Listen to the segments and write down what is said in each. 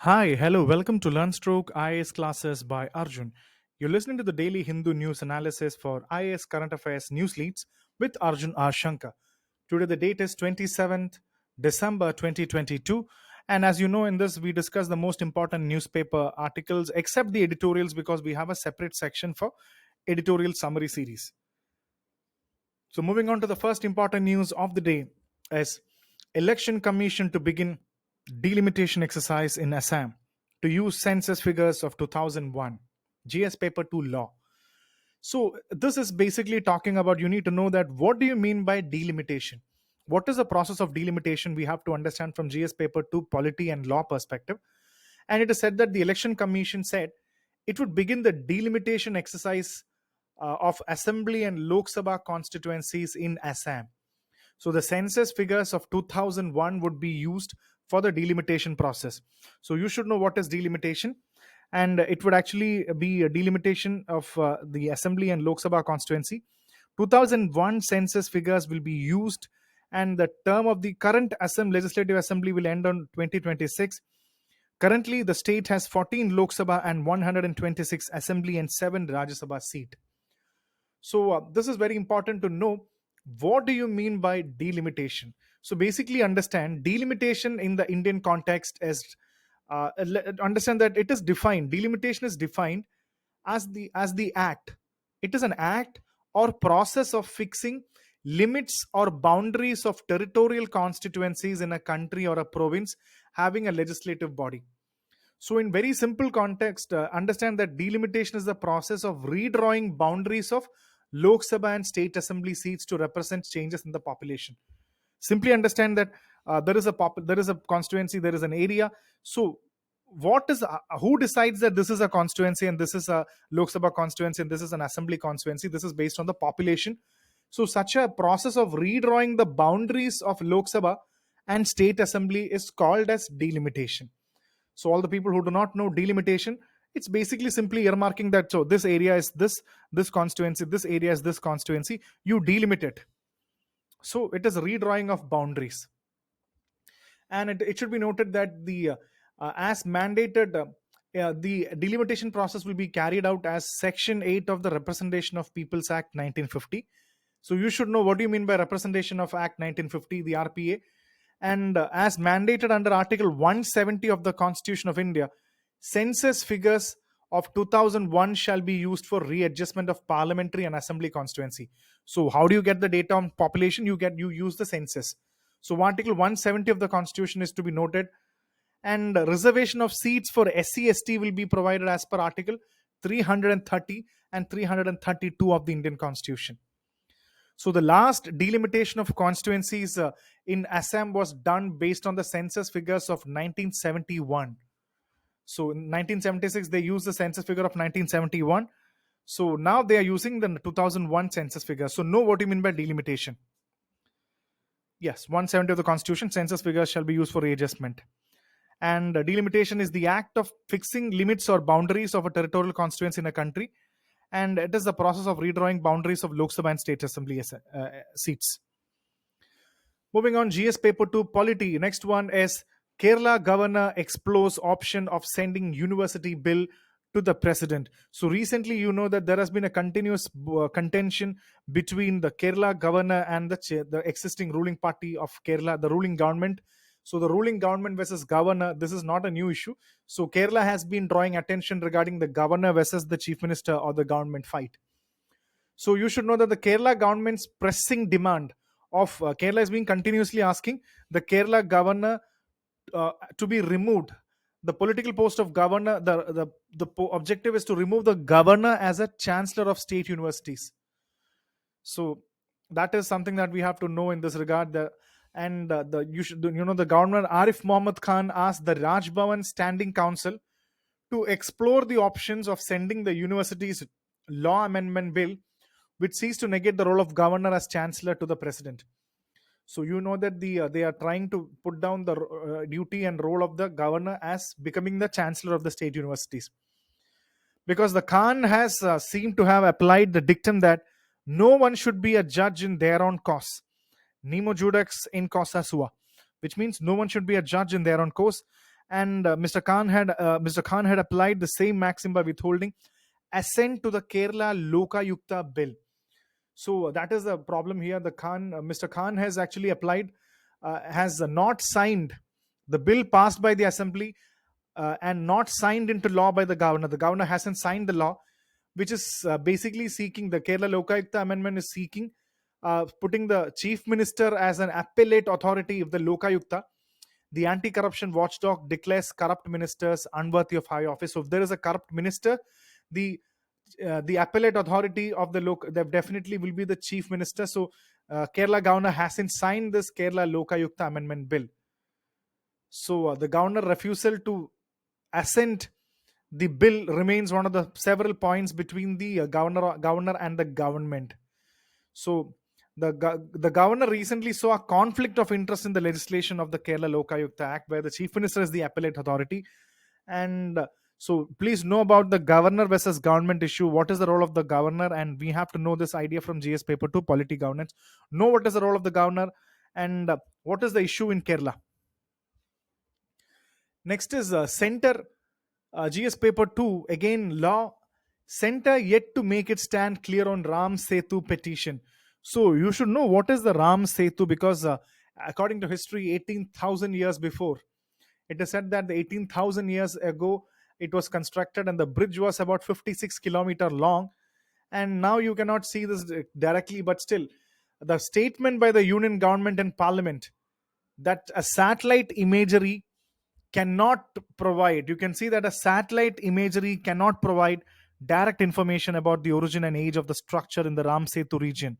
Hi, hello, welcome to LearnStroke IAS classes by Arjun. You're listening to the daily Hindu news analysis for IAS current affairs news leads with Arjun R Shankar. Today, the date is 27th December 2022. And as you know, in this, we discuss the most important newspaper articles except the editorials because we have a separate section for editorial summary series. So, moving on to the first important news of the day is Election Commission to begin delimitation exercise in Assam to use census figures of 2001, GS paper 2 law. So this is basically talking about you need to know that what do you mean by delimitation? What is the process of delimitation? We have to understand from GS paper 2 polity and law perspective. And it is said that the election commission said it would begin the delimitation exercise of assembly and Lok Sabha constituencies in Assam. So the census figures of 2001 would be used for the delimitation process. So you should know what is delimitation, and it would actually be a delimitation of the assembly and Lok Sabha constituency. 2001 census figures will be used, and the term of the current Assam Legislative Assembly will end on 2026. Currently, the state has 14 Lok Sabha and 126 Assembly and 7 Rajya Sabha seat. So this is very important to know. What do you mean by delimitation? So basically, understand delimitation in the Indian context is understand that it is defined. Delimitation is defined as the act. It is an act or process of fixing limits or boundaries of territorial constituencies in a country or a province having a legislative body. So, in very simple context, understand that delimitation is the process of redrawing boundaries of Lok Sabha and state assembly seats to represent changes in the population. Simply understand that there is a constituency, there is an area. So, what is who decides that this is a constituency and this is a Lok Sabha constituency and this is an assembly constituency? This is based on the population. So, such a process of redrawing the boundaries of Lok Sabha and state assembly is called as delimitation. So all the people who do not know delimitation, it's basically simply earmarking that so this area is this constituency, this area is this constituency. You delimit it. So it is a redrawing of boundaries, and it should be noted that the as mandated. The delimitation process will be carried out as Section 8 of the Representation of Peoples Act 1950. So you should know what do you mean by Representation of Act 1950, the RPA, and as mandated under Article 170 of the Constitution of India, census figures of 2001 shall be used for readjustment of parliamentary and assembly constituency. So how do you get the data on population? You use the census. So Article 170 of the Constitution is to be noted, and reservation of seats for SC/ST will be provided as per Article 330 and 332 of the Indian Constitution. So the last delimitation of constituencies in Assam was done based on the census figures of 1971. So in 1976, they used the census figure of 1971. So now they are using the 2001 census figure. So know what you mean by delimitation. Yes, 170 of the Constitution, census figures shall be used for readjustment. And delimitation is the act of fixing limits or boundaries of a territorial constituency in a country, and it is the process of redrawing boundaries of Lok Sabha and state assembly seats. Moving on, GS paper 2 polity. Next one is Kerala governor explores option of sending university bill to the president. So recently, you know that there has been a continuous contention between the Kerala governor and the existing ruling party of Kerala, the ruling government. So the ruling government versus governor, this is not a new issue. So Kerala has been drawing attention regarding the governor versus the chief minister or the government fight. So you should know that the Kerala government's pressing demand of Kerala is being continuously asking the Kerala governor to be removed. The political post of governor, the objective is to remove the governor as a chancellor of state universities. So that is something that we have to know in this regard. The Governor Arif Mohammed Khan asked the Raj Bhavan Standing Council to explore the options of sending the university's law amendment bill, which seeks to negate the role of governor as chancellor, to the president. So you know that they are trying to put down the duty and role of the governor as becoming the chancellor of the state universities, because the Khan has seemed to have applied the dictum that no one should be a judge in their own cause, nemo judex in causa sua, which means no one should be a judge in their own cause. and Mr. Khan had applied the same maxim by withholding assent to the Kerala Lokayukta bill. So that is the problem here. Mr. Khan has actually applied, has not signed the bill passed by the assembly, and not signed into law by the governor. The governor hasn't signed the law, which is basically seeking, the Kerala Lokayukta amendment is seeking, putting the chief minister as an appellate authority if the Lokayukta, the anti-corruption watchdog, declares corrupt ministers unworthy of high office. So if there is a corrupt minister, the the appellate authority of the that definitely will be the chief minister. So Kerala governor hasn't signed this Kerala Lokayukta amendment bill. So the governor refusal to assent the bill remains one of the several points between the governor and the government. So the governor recently saw a conflict of interest in the legislation of the Kerala Lokayukta Act, where the chief minister is the appellate authority. And so please know about the governor versus government issue. What is the role of the governor? And we have to know this idea from GS paper 2, polity governance. Know what is the role of the governor, and what is the issue in Kerala. Next is center, GS paper 2, again law. Center yet to make its stand clear on Ramsetu petition. So you should know what is the Ramsetu, because according to history, 18,000 years before, it is said that the 18,000 years ago it was constructed, and the bridge was about 56 kilometers long. And now you cannot see this directly, but still, the statement by the union government and parliament that a satellite imagery cannot provide, you can see that a satellite imagery cannot provide direct information about the origin and age of the structure in the Ramsetu region.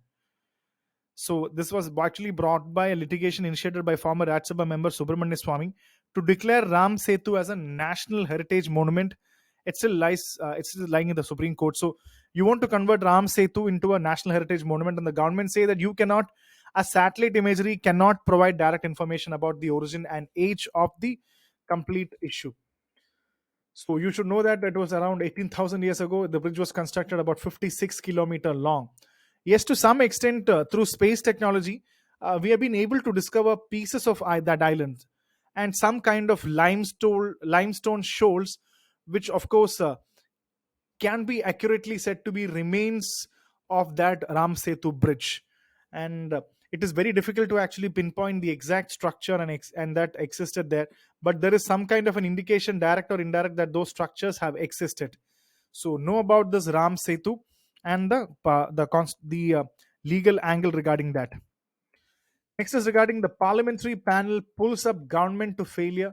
So this was actually brought by a litigation initiated by former Rajya Sabha member Subramanya Swamy to declare Ramsetu as a national heritage monument. It's still lying in the Supreme Court. So you want to convert Ramsetu into a national heritage monument, and the government say that you cannot, a satellite imagery cannot provide direct information about the origin and age of the complete issue. So you should know that it was around 18,000 years ago. The bridge was constructed about 56 kilometers long. Yes, to some extent, through space technology, we have been able to discover pieces of that island and some kind of limestone shoals, which of course can be accurately said to be remains of that Ramsetu bridge. And it is very difficult to actually pinpoint the exact structure and that existed there, but there is some kind of an indication, direct or indirect, that those structures have existed. So know about this Ramsetu and the legal angle regarding that. Next is regarding the parliamentary panel pulls up government to failure,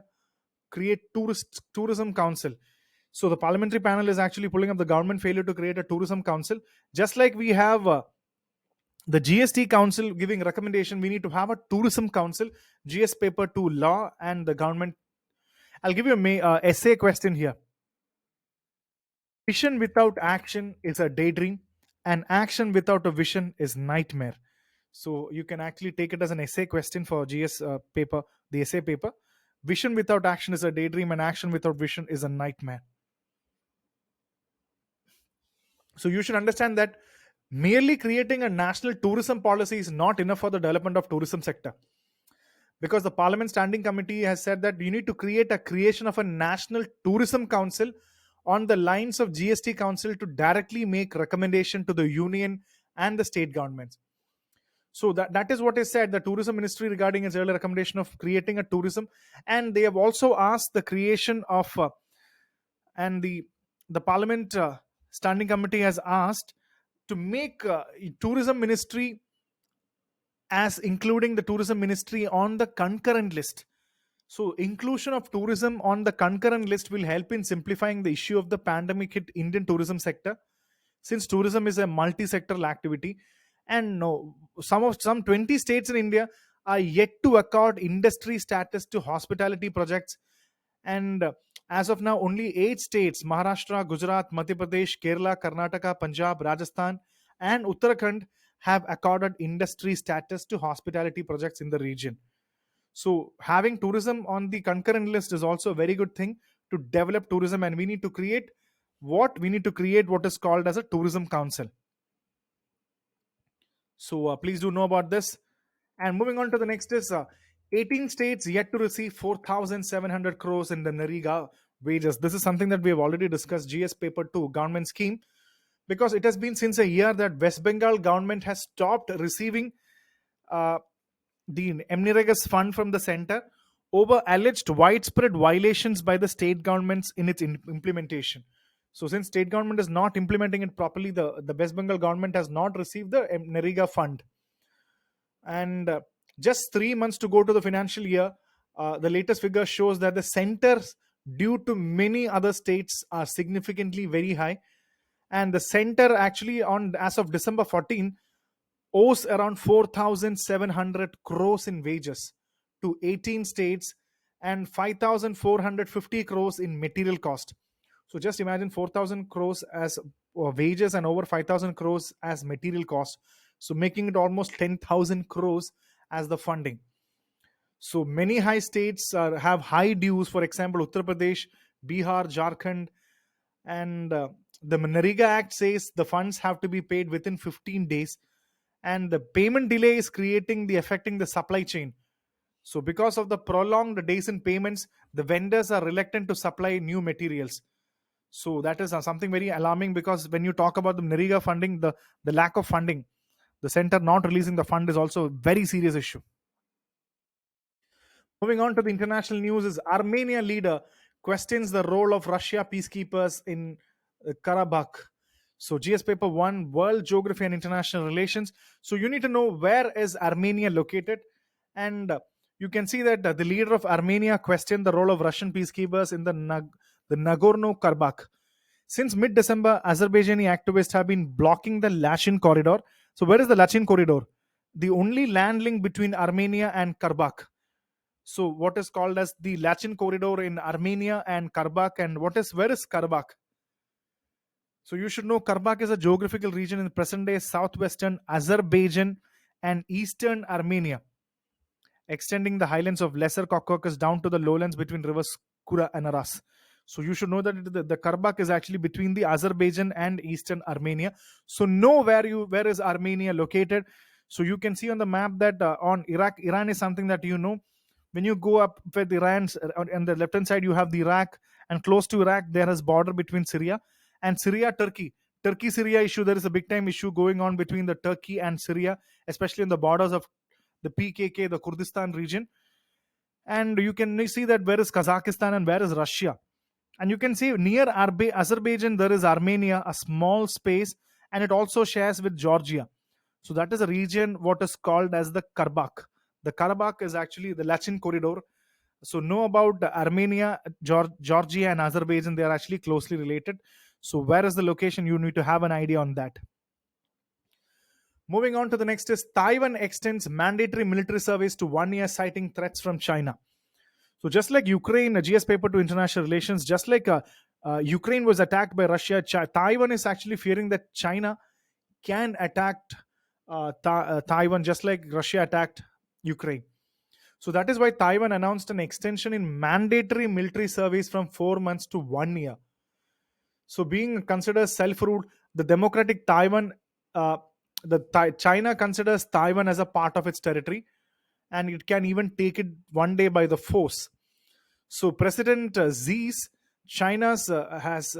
create tourism council. So the parliamentary panel is actually pulling up the government failure to create a tourism council. Just like we have the GST council giving recommendation, we need to have a tourism council. GS paper 2 law and the government. I'll give you a essay question here. Vision without action is a daydream, and action without a vision is nightmare. So you can actually take it as an essay question for GS paper, the essay paper. Vision without action is a daydream, and action without vision is a nightmare. So you should understand that merely creating a national tourism policy is not enough for the development of tourism sector, because the Parliament Standing Committee has said that you need to create a creation of a national tourism council on the lines of GST council to directly make recommendation to the union and the state governments. So that is what is said, the tourism ministry regarding its earlier recommendation of creating a tourism. And they have also asked the creation of and the Parliament Standing Committee has asked to make tourism ministry as including the tourism ministry on the concurrent list. So inclusion of tourism on the concurrent list will help in simplifying the issue of the pandemic hit Indian tourism sector, since tourism is a multi-sectoral activity. And no, some 20 states in India are yet to accord industry status to hospitality projects. And as of now, only 8 states, Maharashtra, Gujarat, Madhya Pradesh, Kerala, Karnataka, Punjab, Rajasthan, and Uttarakhand, have accorded industry status to hospitality projects in the region. So having tourism on the concurrent list is also a very good thing to develop tourism, and we need to create what is called as a tourism council. So please do know about this. And moving on to the next is 18 states yet to receive 4,700 crores in the Nariga wages. This is something that we have already discussed, GS paper 2 government scheme, because it has been since a year that West Bengal government has stopped receiving uh, the MNREGA's fund from the center over alleged widespread violations by the state governments in its implementation. So, since state government is not implementing it properly, the West Bengal government has not received the MNREGA fund. And just 3 months to go to the financial year, the latest figure shows that the centers, due to many other states, are significantly very high. And the center actually, on as of December 14, owes around 4,700 crores in wages to 18 states and 5,450 crores in material cost. So just imagine 4,000 crores as wages and over 5,000 crores as material cost. So making it almost 10,000 crores as the funding. So many high states have high dues. For example, Uttar Pradesh, Bihar, Jharkhand, and the Manrega Act says the funds have to be paid within 15 days, and the payment delay is creating the affecting the supply chain. So because of the prolonged days in payments, the vendors are reluctant to supply new materials. So that is something very alarming, because when you talk about the Nariga funding, the lack of funding, the center not releasing the fund is also a very serious issue. Moving on to the international news is Armenia leader questions the role of Russia peacekeepers in Karabakh. So GS paper 1, World Geography and International Relations. So you need to know where is Armenia located, and you can see that the leader of Armenia questioned the role of Russian peacekeepers in the Nagorno-Karabakh. Since mid-December, Azerbaijani activists have been blocking the Lachin corridor. So where is the Lachin corridor? The only land link between Armenia and Karabakh. So what is called as the Lachin corridor in Armenia and Karabakh, and where is Karabakh? So you should know Karabakh is a geographical region in present-day southwestern Azerbaijan and eastern Armenia, extending the highlands of Lesser Caucasus down to the lowlands between rivers Kura and Aras. So you should know that the Karabakh is actually between the Azerbaijan and eastern Armenia. So know where is Armenia located. So you can see on the map that on Iran is something that you know. When you go up with Iran, on the left hand side you have the Iraq, and close to Iraq there is border between Syria and Turkey Syria issue. There is a big time issue going on between the Turkey and Syria, especially on the borders of the PKK, the Kurdistan region. And you can see that where is Kazakhstan and where is Russia. And you can see near Azerbaijan there is Armenia, a small space, and it also shares with Georgia. So that is a region what is called as the Karabakh. The Karabakh is actually the Lachin corridor. So know about Armenia, Georgia, and Azerbaijan. They are actually closely related. So where is the location? You need to have an idea on that. Moving on to the next is Taiwan extends mandatory military service to 1 year, citing threats from China. So just like Ukraine, a GS paper to international relations, just like Ukraine was attacked by Russia, Taiwan is actually fearing that China can attack Taiwan just like Russia attacked Ukraine. So that is why Taiwan announced an extension in mandatory military service from 4 months to 1 year. So being considered self-ruled, the democratic Taiwan, China considers Taiwan as a part of its territory, and it can even take it one day by the force. So President Xi's China has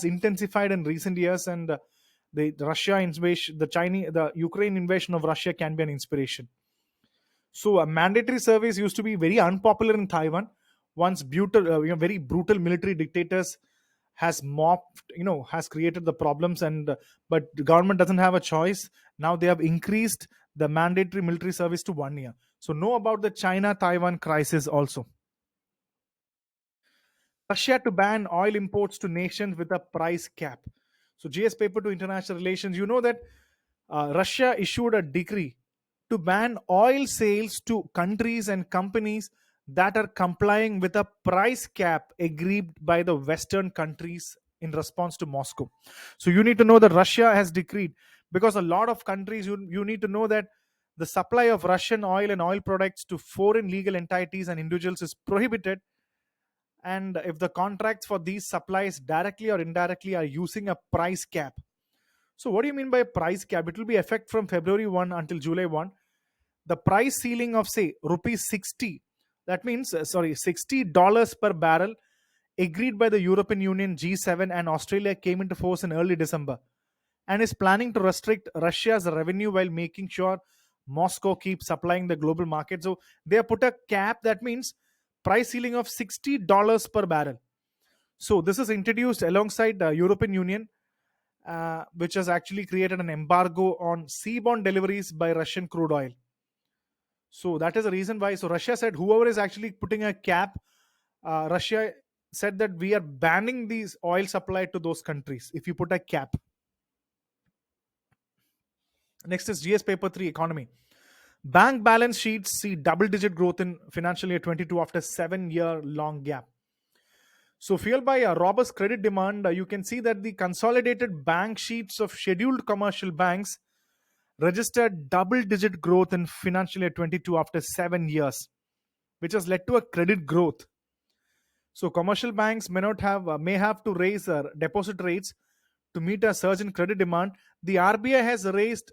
intensified in recent years, and the Russia invasion, the Ukraine invasion of Russia can be an inspiration. So a mandatory service used to be very unpopular in Taiwan. Once very brutal military dictators has has created the problems, and but the government doesn't have a choice. Now they have increased the mandatory military service to 1 year. So know about the China-Taiwan crisis also. Russia to ban oil imports to nations with a price cap. So GS paper to international relations, you know that Russia issued a decree to ban oil sales to countries and companies that are complying with a price cap agreed by the Western countries in response to Moscow. So you need to know that Russia has decreed, because a lot of countries, you need to know that the supply of Russian oil and oil products to foreign legal entities and individuals is prohibited. And if the contracts for these supplies directly or indirectly are using a price cap. So what do you mean by price cap? It will be effect from February 1 until July 1. the price ceiling of say rupees 60, that means sorry, $60 per barrel, agreed by the European Union, G7 and Australia, came into force in early December and is planning to restrict Russia's revenue while making sure Moscow keeps supplying the global market. So they have put a cap, that means price ceiling of $60 per barrel. So this is introduced alongside the European Union, which has actually created an embargo on seaborne deliveries by Russian crude oil. So that is the reason why. So Russia said whoever is actually putting a cap, Russia said that we are banning these oil supply to those countries if you put a cap. Next is GS Paper 3 Economy. Bank balance sheets see double digit growth in financial year 22 after 7-year long gap. So, fueled by a robust credit demand, you can see that the consolidated bank sheets of scheduled commercial banks registered double digit growth in financial year 22 after 7 years, which has led to a credit growth. So, commercial banks may have to raise deposit rates to meet a surge in credit demand. The RBI has raised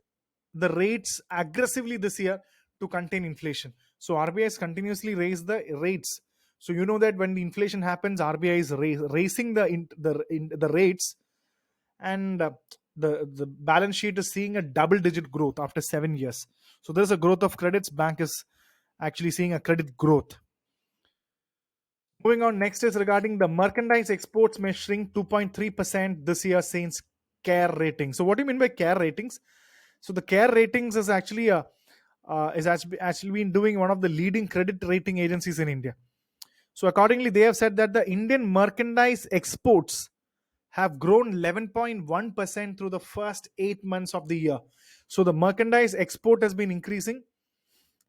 the rates aggressively this year to contain inflation. So RBI has continuously raised the rates. So you know that when the inflation happens, RBI is raising the rates, and the balance sheet is seeing a double digit growth after 7 years. So there's a growth of credits. Bank is actually seeing a credit growth. Moving on, next is regarding the merchandise exports may shrink 2.3% this year, since CARE ratings. So what do you mean by CARE ratings? So the CARE ratings is actually actually been doing one of the leading credit rating agencies in India. So accordingly, they have said that the Indian merchandise exports have grown 11.1% through the first 8 months of the year. So the merchandise export has been increasing,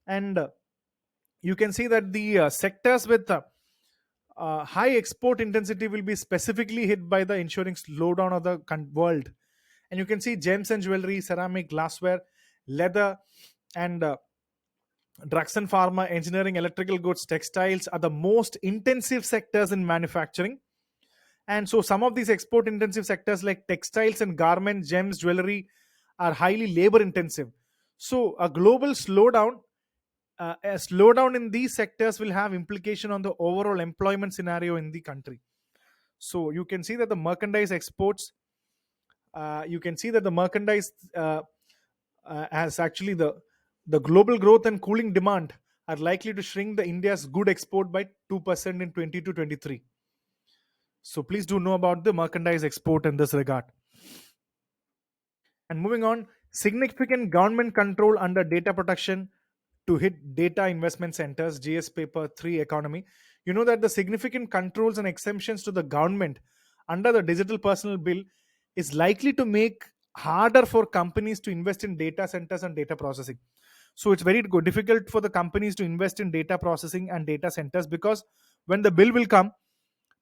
and you can see that the sectors with high export intensity will be specifically hit by the ensuring slowdown of the world. And you can see gems and jewelry, ceramic, glassware, leather, and drugs and pharma, engineering, electrical goods, textiles are the most intensive sectors in manufacturing. And so some of these export intensive sectors like textiles and garments, gems, jewelry are highly labor intensive. So a slowdown in these sectors will have implication on the overall employment scenario in the country. So you can see that the merchandise exports, you can see that the merchandise has actually the global growth and cooling demand are likely to shrink the India's good export by 2% in 2023. So please do know about the merchandise export in this regard. And moving on, significant government control under data protection to hit data investment centers, GS Paper 3 Economy. You know that the significant controls and exemptions to the government under the Digital Personal Bill is likely to make harder for companies to invest in data centers and data processing. So it's very difficult for the companies to invest in data processing and data centers, because when the bill will come,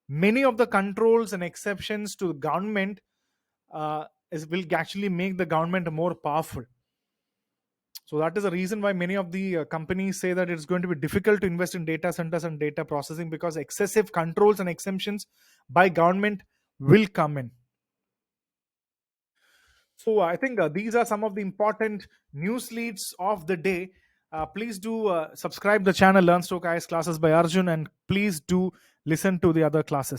many of the controls and exceptions to the government will actually make the government more powerful. So that is the reason why many of the companies say that it's going to be difficult to invest in data centers and data processing, because excessive controls and exemptions by government will come in. So I think these are some of the important news leads of the day. Please do subscribe the channel LearnStroke IAS classes by Arjun, and please do listen to the other classes.